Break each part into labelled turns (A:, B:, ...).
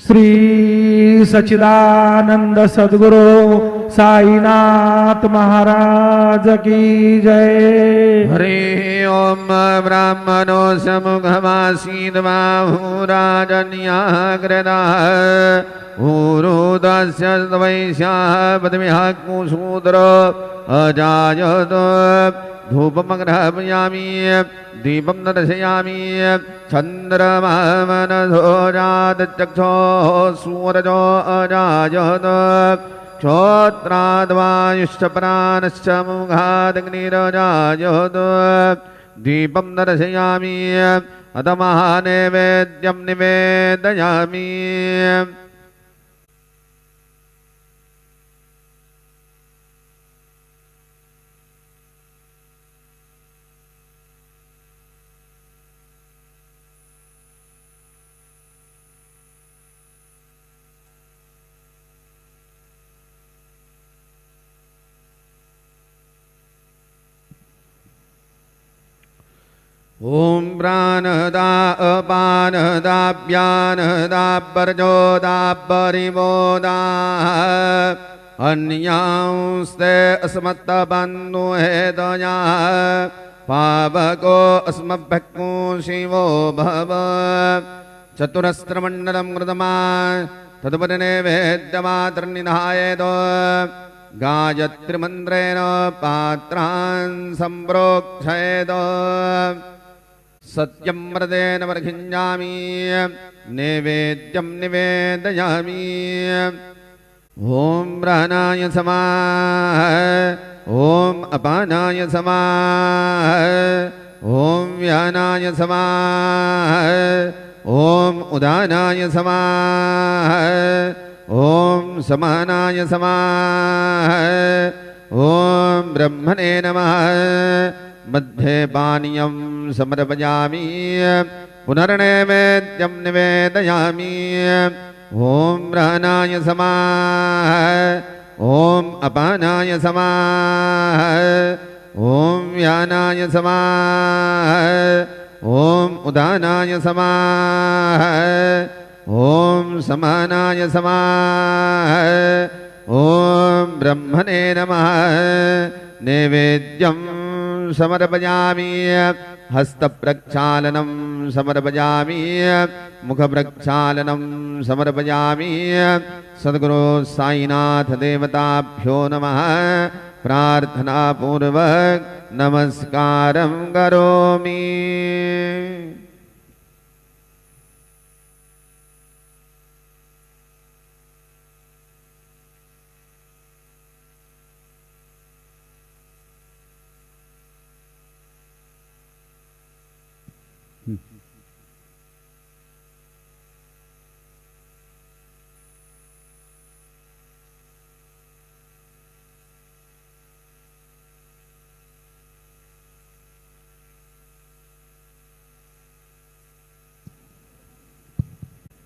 A: श्री सच्चिदानंद सद्गुरु साईनाथ महाराज की जय।
B: हरे ओम ब्राह्मणो समुखमासीद बाहुराजन्याग्रदाः ऊरुदस्य वैश्याः पदमिहा कुशूद्र अजायत धूपमग्रहयामि दीपं दर्शयामि चन्द्रमामनसो जातचक्षुः सूरजो अजायत क्षोत्राद्वायुश्च प्राणश्च मुखादग्निरजायत दीपं दर्शयामि अथ महानैवेद्यं निवेदयामि। ओम प्राणदा अपानदाभ्यानदा परजोदा अन्यांस्ते अस्मत्तबन्धु हेतया पावको अस्मभ्यक्को शिवो भव चतुरस्त्रमण्डलं कृतमा तदुपरिनैवेद्यमातर्निधायेत गायत्रीमन्त्रेण पात्रान् सम्प्रोक्षयेत सत्यं व्रतेन वर्खिञ्जामि नैवेद्यं निवेदयामि। ॐ प्राणाय समाः ॐ अपानाय समाः ॐ व्यानाय समाः ॐ उदानाय समाः ॐ समानाय समाः ॐ ब्रह्मणे नमः। मध्ये पानीयं समर्पयामि पुनर्नैवेद्यं निवेदयामि। ॐ प्राणाय समाः ॐ अपानाय समाः ॐ व्यानाय समाः ॐ उदानाय समाः ॐ समानाय समाः ॐ ब्रह्मणे नमः। नैवेद्यं समर्पयामि हस्तप्रक्षालनं समर्पयामि मुखप्रक्षालनं समर्पयामि। सद्गुरु साईनाथ देवताभ्यो नमः। प्रार्थनापूर्वक नमस्कारं करोमि।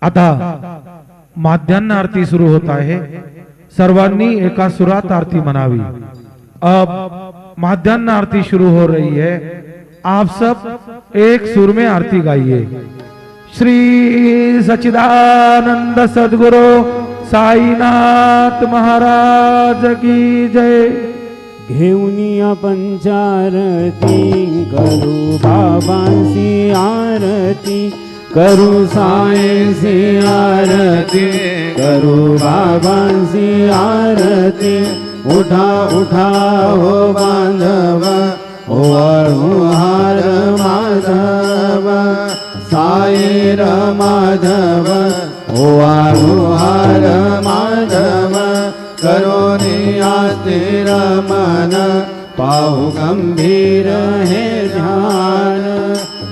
A: आता माध्यान्ह आरती सुरू होत आहे। सर्वांनी एका सुरात आरती म्हणावी। अब माध्यान्ह आरती शुरू हो रही है। आप सब एक सुर में आरती गाइए। श्री सच्चिदानंद सद्गुरु साईनाथ महाराज की जय।
C: घेऊनिया पंचारती करू बाबांची आरती करू साईंची आरती करू बाबांची आरती। उठा उठा हो बांधव ओवाळू हार माधव साईर माधव ओवाळू हार माधव। करोनी आस्थिर मन पाहू गंभीर हे ध्यान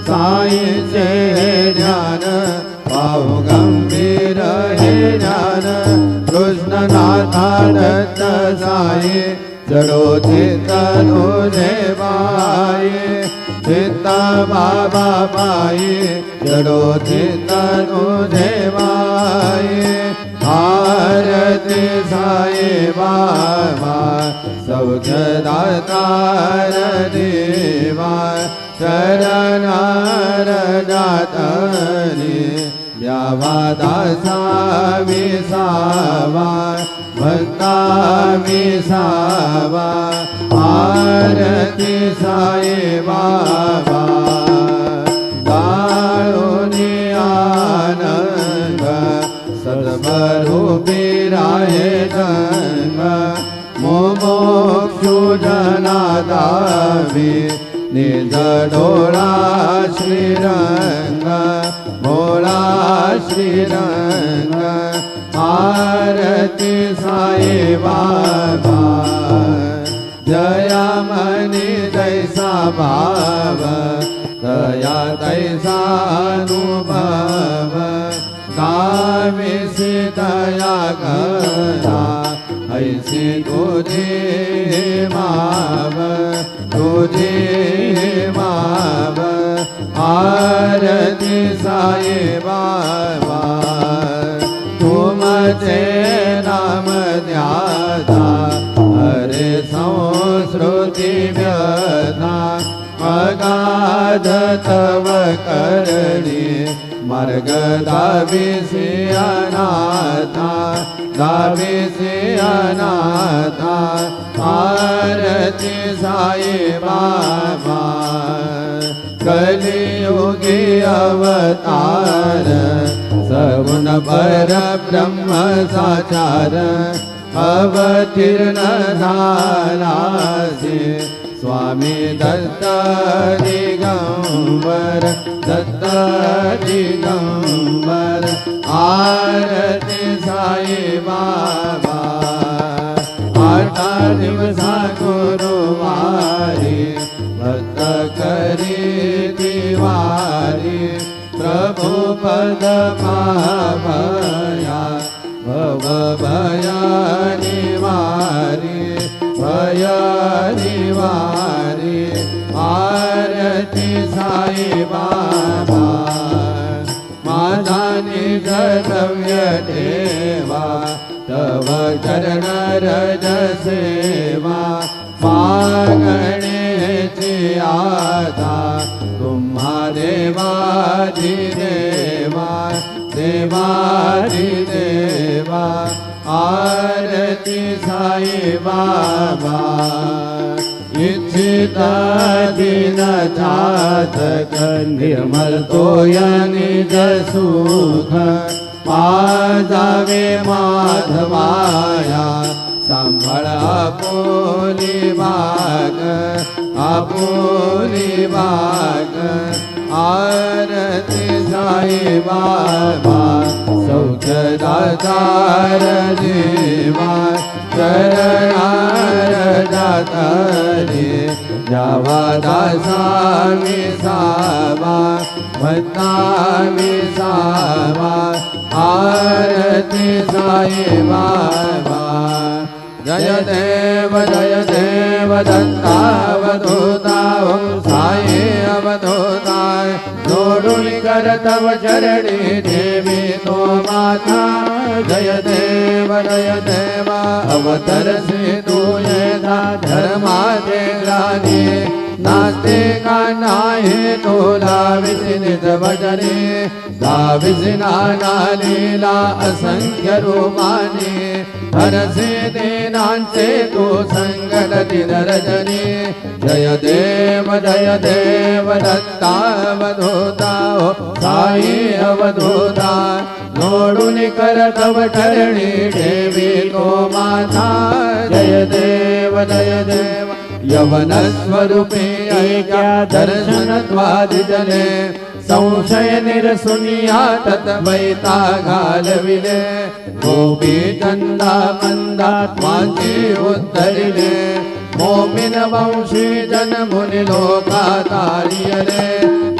C: साईंचे हे ध्यान पाहू गंभीर हे ध्यान। कृष्णनाथा दत्त साई जडो चित्त तुझे बाई चित्त बाबा पायी जडो चित्त तुझे बाई। आरती साई बाबा सौख्यदातार देवा शरणार जातनी द्यावा दासा विसावा भक्ता विसावा आरती साई बाबा दारुणी आनंद सद्भरूपी राहे जन्म मोक्षु जनादावी निज डोळा श्रीरंग भोळा श्रीरंग आरती साई बाबा जया मनी जैसा भाव दया तैसा अनुभव गाविसी दया करा ऐसी तुझे माव आरती साई बाबा तुमचे नाम ध्याता हरे संस्कृती व्यथा अगाध तव करणी मार्ग दाविसी अनाथा दाविसी अनाथा आरती साई बाबा कलियुगी अवतार सगुण पर ब्रह्म साचार अवतीर्ण झालासी स्वामी दत्त दिगंबर दत्त दिगंबर आरती साई बाबा आठा दिवसा गुरुवारी भक्त करी दिवारी प्रभु पद पावया भव भया निवारी भया निवारी आरती साई बाबा माझा निज द्रव्य देवा तव चरण रज सेवा मागणेची आता तुम्हा देवादी देवा देवादी देवा आरती साई बाबा इच्छित दिन जातक निर्मल तोय निज सुख पाजावे माधवाया सांभाळ आपुली बाग आपुली बाग आरती साई बाबा सौख्य दातार देवा चरणार दातारी जावा दासा विसावा भक्ता विसावा आरती साई बाबा जय देव दत्तावधूता ओम साई अवधूता जोडून कर तव चरणी देवी तो माता जय देव अवतरसी तू येता धर्माचे ग्लानी नास्ते का नाही तुला विसिनित भजने दाविसी नाना लीला असंख्य रूपाने हरसे दीनांचे तू संगत दिन रजनी जय देव दत्तावधूता साई अवधूता जोडून कर तव ठरणी देवी तो माता जय देव यवन स्वरूपे ऐक्या दर्शन द्वादिजले संशय निरसुनिया तत्वैता घालविले गोपी चंदा मंदा त्वांची उत्तरिले मोमिन वंशी जन मुनि लोका तारियले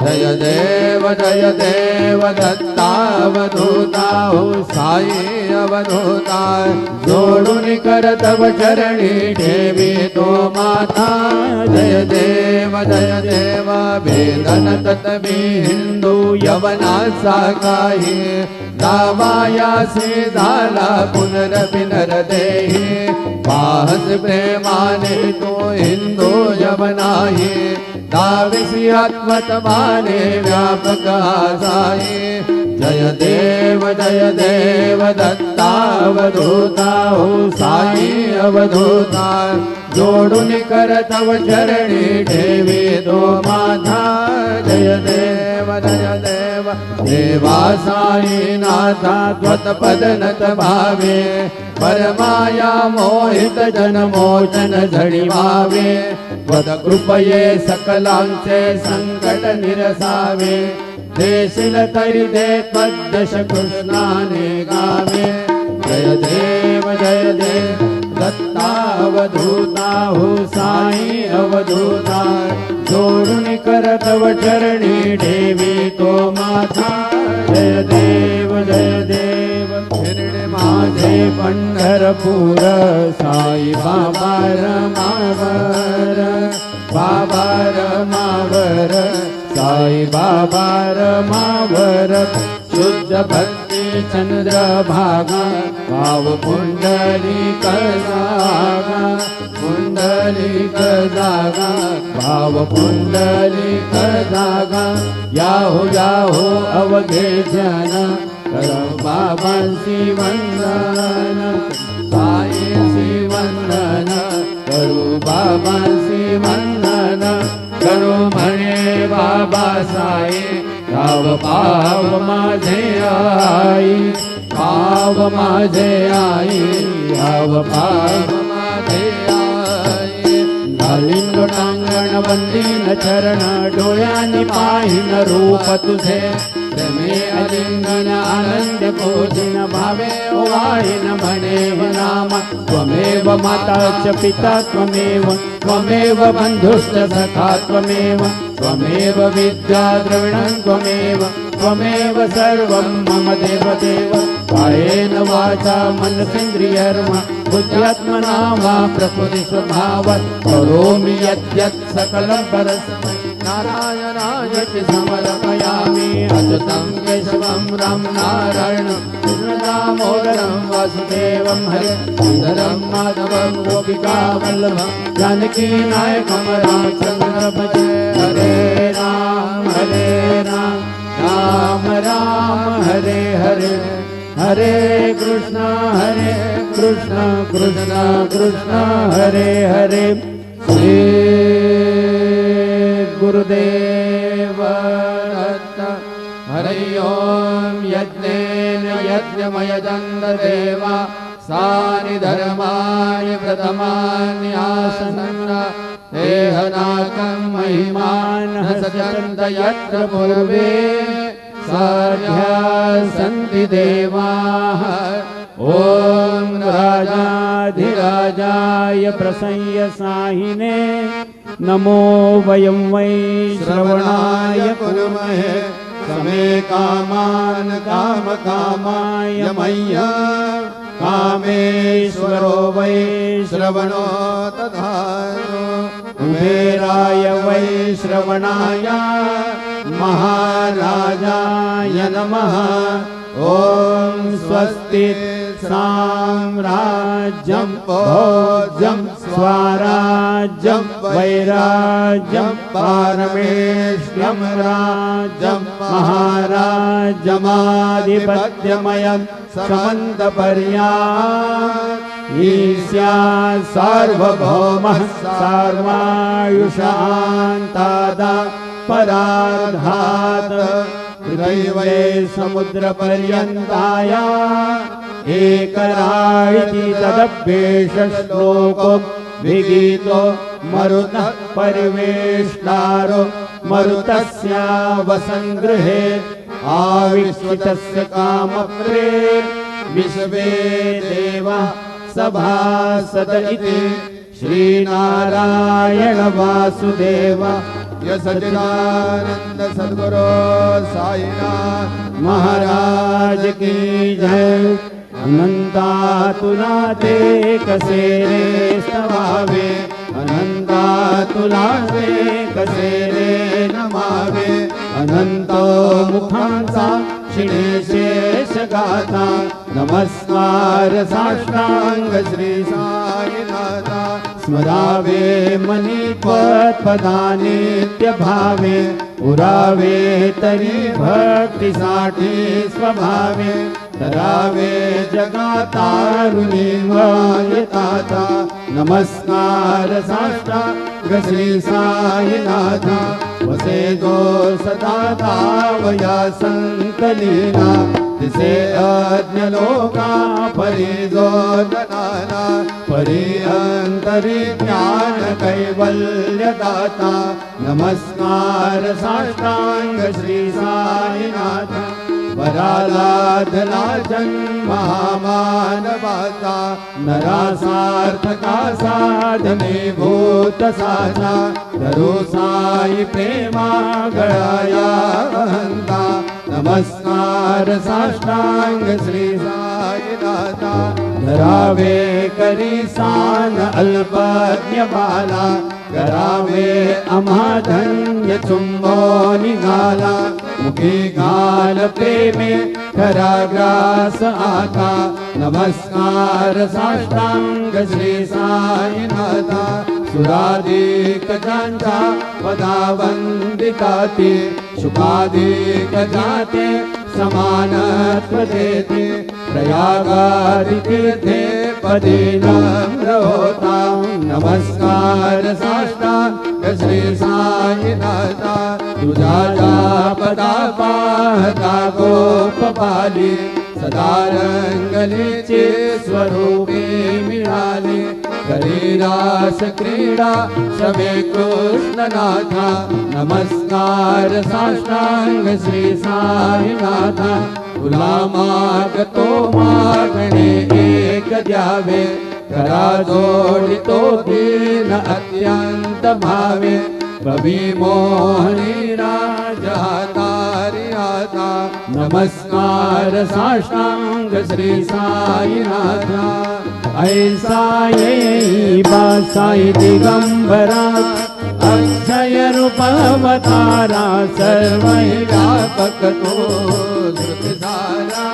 C: जय देव दत्तावधूता ओ साई अवधूता जोडून कर तव चरणी देवी तो माता जय देव वेदन तत्वी हिंदू यवनाचा काही दावायासी झाला पुनरपिनर देही पाहस प्रेमाने तो हिंदू यवनाही दाविसी आत्मतमाने व्यापक साई जय देव दत्तावधूता हो साई अवधूता जोडून कर तव चरणी ठेवी तो माझा जय देव देवा साई नाथा त्वत्पद नत भावे परमाया मोहित जन मोचन झडिवावे त्वद कृपये सकलांचे संकट निरसावे देशील तरी दे पद्यश कृष्णाने गावे जय देव दत्तावधूता हो साई अवधूता जोडून कर तव चरणी ठेवी तो माथा जय देव फिरणे माझे पंढरपूर साई बाबा रमावर साई बाबा रमावर शुद्ध भक्ती चंद्र भागा भाव पुंडलिक जागा भाव पुंडलिक जागा याहो अवघे जन कर बाबांसी वंदन साईंसी वंदन करू बाबांसी वंदन करू म्हणे बाबा साई गाव पाव माझे आई गाव पाव माझे आई घालीन टांगण वंदीन चरण डोळ्यांनी पाहिन रूप तुझे प्रेमे अलिंगन आनंद पूजिन भावे ओवाळीन म्हणे नाम त्वमेव माता च पिता त्वमेव बंधुश्च सखा त्वमेव विद्या द्रविणं त्वमेव सर्वं मम देव कायेन वाचा मनसेन्द्रियर्मा बुद्ध्यात्मना वा प्रकृति स्वभावात् करोमि यद्यत् सकलं परस्मै नारायणाय समर्पयामि अच्युतं केशवं राम नारायणं कृष्णदामोदरं वासुदेवं हरे सुन्दरं माधवं गोपिकावल्लभं जानकी नायकं रामचन्द्र भजे हरे राम राम राम हरे हरे हरे कृष्ण कृष्ण कृष्ण हरे हरे श्री गुरुदेव दत्त हरि ओम यज्ञेन यज्ञमयजन्ददेवा सानि धर्माणि प्रथमान्यासन्न देहनाकं महिमानः सचन्त यत्र पूर्वे साध्या सन्ति देवाः ॐ राजाधिराजाय प्रसंय साहिने नमो वयं वै श्रवणाय कुर्महे समे कामान् कामकामाय मय्य कामेश्वरो वै श्रवणो तथारो कुबेराय वै श्रवणाय महाराजाय नमः ॐ स्वस्ति साम्राज्यं भोज्यं स्वराज्यं वैराज्यं पारमेष्ठ्यं राज्यं महाराज्यमाधिपत्यमयं समन्तपर्यायः ईशा सार्वभौमः सर्वायुषान्तादा परार्धात् हृदये समुद्रपर्यन्ताया एकराळिति तदभ्येष श्लोको विगीतो मरुतः परिवेष्टारो मरुतस्य वसङ्गृहे आविष्टितस्य कामप्रे विश्वे देवः सभासद इति श्रीनारायण वासुदेव सच्चिदानंद सद्गुरु साईनाथ महाराज की जय अनंता ते कसे रे स्तवावे अनंता ते कसे रे नमावे अनंत मुखांचा शिणेशेष गाथा नमस्कार साष्टांग श्री साईनाथा स्मरावे मनी त्वत्पदानित्यभावे पुरावे तरी भक्तीसाठी स्वभावे धरावे जगातारुणी येताता नमस्कार साष्टांग श्री साईनाथा वसे जो सदा धावया संतलीना तिसे अज्ञ लोका परी जो जनाना परी अंतरी ज्ञान कैवल्य दाता नमस्कार साष्टांग श्री साईनाथा वरालाधला जन्म मानवाचा नरासार्थका साधने भूत साचा धरो साई प्रेमा गळाया अहंता नमस्कार साष्टांग श्री साईनाथा धरावे करी सान अल्पज्ञ बाला करावे अमाधन्य चुंबो निघाला मुखी घाल प्रेमे खरा ग्रास आता नमस्कार साष्टांग श्री साईनाथा सुराधिक ज्यांच्या पदावंदिताती शुकाधिक जाते समानत्व देते प्रयागादि तीर्थे पदी नम्र होता नमस्कार साष्टांग श्री साईनाथा तुझा पदा पाहता गोपपाली सदा रंगलीचे स्वरूपे मिळाले करी रास क्रीडा सवे कृष्णनाथा नमस्कार साष्टांग श्री साईनाथा तुला मागतो मागणे एक द्यावे करा जोडितो दीन अत्यंत भावे कवी मोहनी राजा तारी आता नमस्कार साष्टांग श्री साईनाथा ऐसा येई बासाई दिगंबरा अक्षय रूप अवतारा सर्व व्यापक तो धृतधारा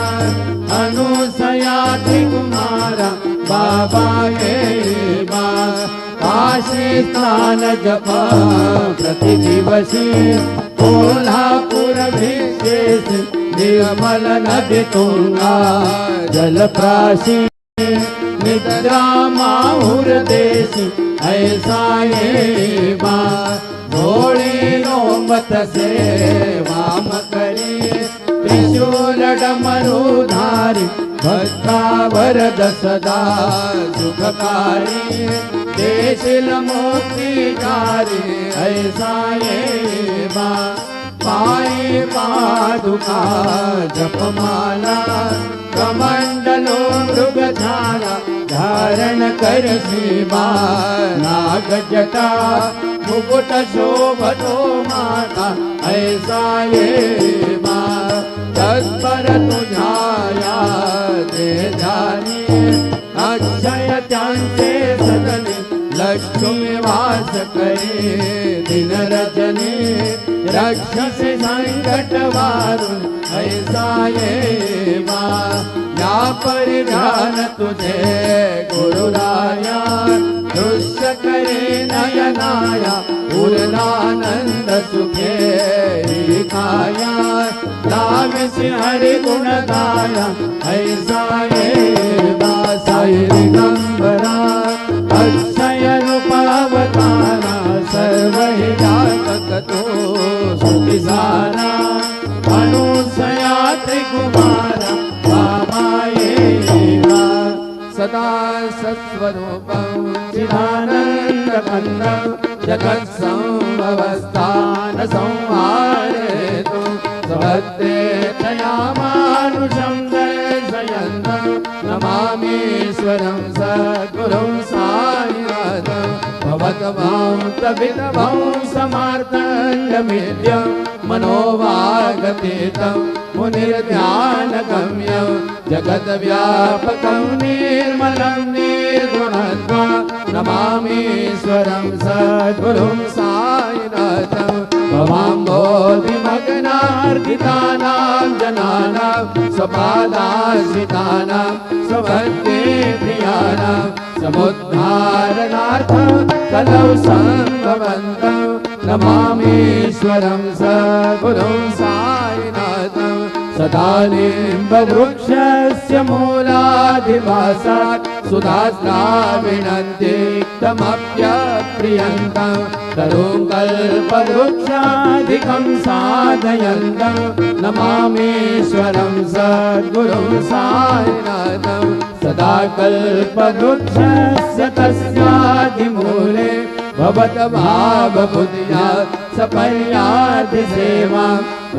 C: अनुसया कुमारा बाबा ये बा काशी स्नान जप प्रतिदिवसी कोल्हापूर विशेष निर्मल नदी तुंगा जलप्राशी निद्रा माहुर देशी ऐसा ये बा भोळे लोमत से वाम करी त्रिशूल डमरुधारी भक्ता वरद सदा सुखकारी देशील मोक्षीकारी ऐसा ये बा पायी पादुका जपमाला कमंडलो मृगछाला धारण करसी बा नाग जटा मुकुट शोभतो माता ऐसा ये बा तत्पर तुझाया दे ध्यानी अक्षय त्यांचे सदनी लक्ष्मी वास करे दिन रजनी रक्षसे संकट वारुण ऐसा ये बा या परिधान तुझे गुरुराया दृश्य करे नयनाया पूर्णानंद सुखे काया लाविसी हरि गुण गाया ऐसा ये बा साई दिगंबरा अक्षय रूप अवतारा सर्व व्यापक तो सुखिसारा अनुसया त्रिकुमारा बाबा ये बा सदा सत्स्वरूपं चिदानन्दकन्दं जगत्संभवस्थान संहारेतु स्वभक्ते तयामानुषं दर्शयन्तं नमामीश्वरं सद्गुरुं साईनाथं भवद्भां तविद्भं समार्तण्डमेद्यं मनोवागतीतं मुनिर्ध्यानगम्यं जगद्व्यापकं निर्मलं निर्गुणत्वं नमामीश्वरं सद्गुरुं साईनाथं भवाम्बोधिमग्नार्दितानां जनानां स्वपादाश्रितानां स्वभक्ते प्रियाणां समुद्ध धारणार्थ कलौ सम्भवन्तं नमामीश्वरं सद्गुरुं साईनाथं सदा निम्बवृक्षस्य मूलाधिवासात् सुधास्राविणन्तिक्तमप्यप्रियन्तं तरुं कल्पवृक्षाधिकं साधयन्तं नमामीश्वरं सद्गुरुं साईनाथं सदा कल्पवृक्षस्य तस्यादिमूले भवद्भावबुद्ध्या सपर्यादिसेवा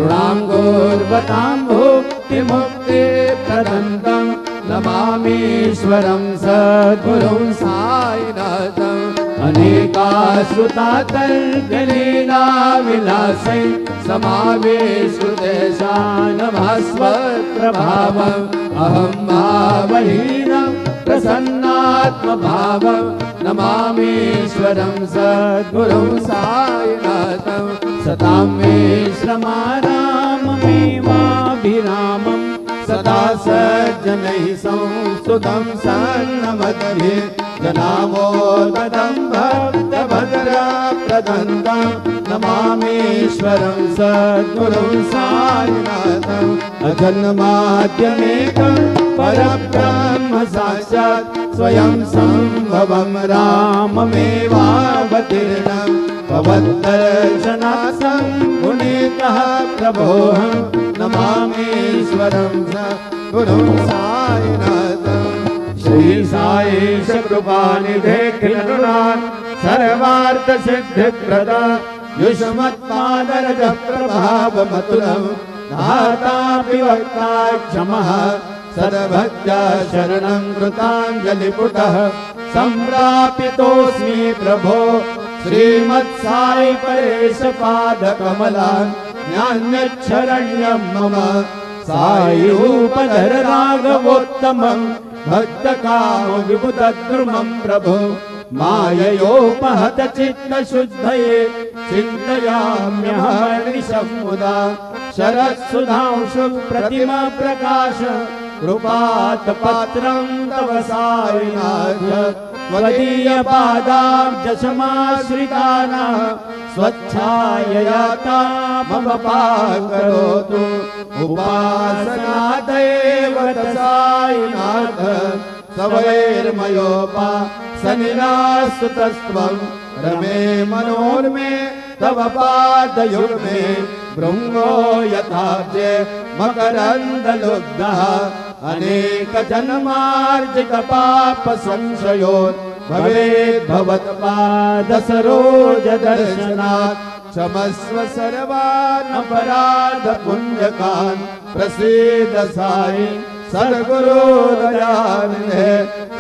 C: ऋणाङ्गोर्वतां भुक्तिमुक्तिप्रदन्तं नमामीश्वरं सद्गुरुं साईनाथम् अनेकाश्रुतातल्पलीलाविलासै समावेशुतेषा नमः स्वप्रभावम् अहं भावहीनं प्रसन्नात्मभावं नमामीश्वरं सद्गुरुं साईनाथं सतां मे श्रमाराममेवाभिरामं सदा सज्जनैः संस्तुतं सन्नमद्भिः जनामोदं भक्तभद्रप्रदन्तं नमामीश्वरं सद्गुरुं साईनाथम् अजन्माद्यमेकं परब्रह्म साक्षात् स्वयं सम्भवं राममेवावतीर्णं भवद्दर्शनार्थं पुनीतः प्रभोऽहं नमामीश्वरं सद्गुरुं साईनाथम् श्री साईश कृपानिधे खिलरुणान् सर्वार्थसिद्धिप्रदा युष्मत्पादरज प्रभावमतुलं धातापि वक्ता क्षमः सर्वभक्त्या शरणं कृताञ्जलिपुटः सम्प्रापितोऽस्मि प्रभो श्रीमत्साई परेश पादकमलान् ज्ञानशरण्यं मम सायूपधर राघवोत्तमं भक्तकाम विबुधद्रुमं प्रभो माययोपहत चित्तशुद्धये चिन्तयाम्यहर्निशं मुदा शरत्सुधांशु प्रतिमा प्रकाश कृपात्पत्रं तव साईनाथ त्वदीयपादाब्जसमाश्रितानां स्वच्छायया मम पाकरोतु उपासनादेव साईनाथ सवैर्मयोपासनिरास्तुतस्त्वं रमे मनोर्मे तव पादयुग्मे भृङ्गो यथाब्जे मकरन्दलुब्धः अनेकजन्मार्जितपापसंशयो भवेद्भवत्पादसरोजदर्शनात् क्षमस्व सर्वान् अपराधपुण्यकान् प्रसीद साई सद्गुरो दयानिधे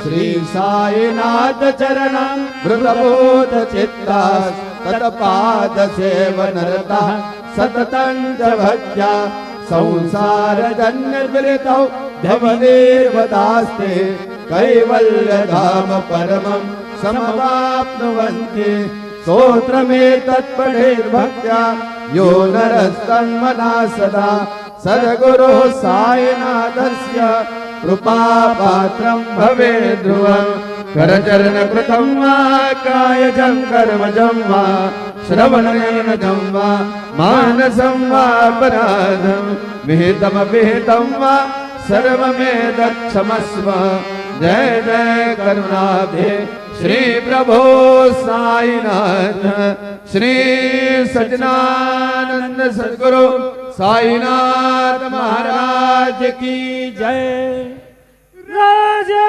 C: श्री साईनाथ चरणं मृतबोध चित्तास् तत्पाद सेवनरतः सततं च भक्त्या संसारजन्यविरतौ धवदेवदास्ते कैवल्यधाम परमं समवाप्नुवन्ति स्तोत्रमेतत्पठेर्भक्त्या यो नरस्तन्मना सदा सद्गुरुः साईनाथस्य कृपापात्रं भवेत् ध्रुवम् करचरणकृतं वा कायजं कर्मजं वा श्रवणनयनजं वा मानसं वा अपराधं विहितमविहितं वा सर्वमेतत्क्षमस्व जय जय करुणाब्धे श्री प्रभो साईनाथ श्री सच्चिदानंद सद्गुरु साईनाथ महाराज की जय। राजा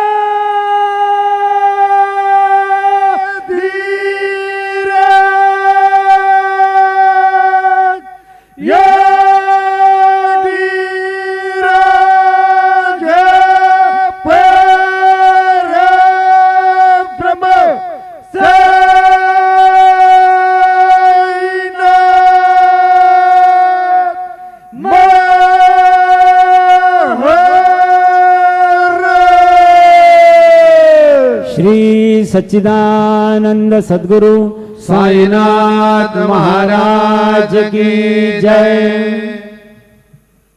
D: श्री सच्चिदानंद सद्गुरु
C: साईनाथ महाराज की जय।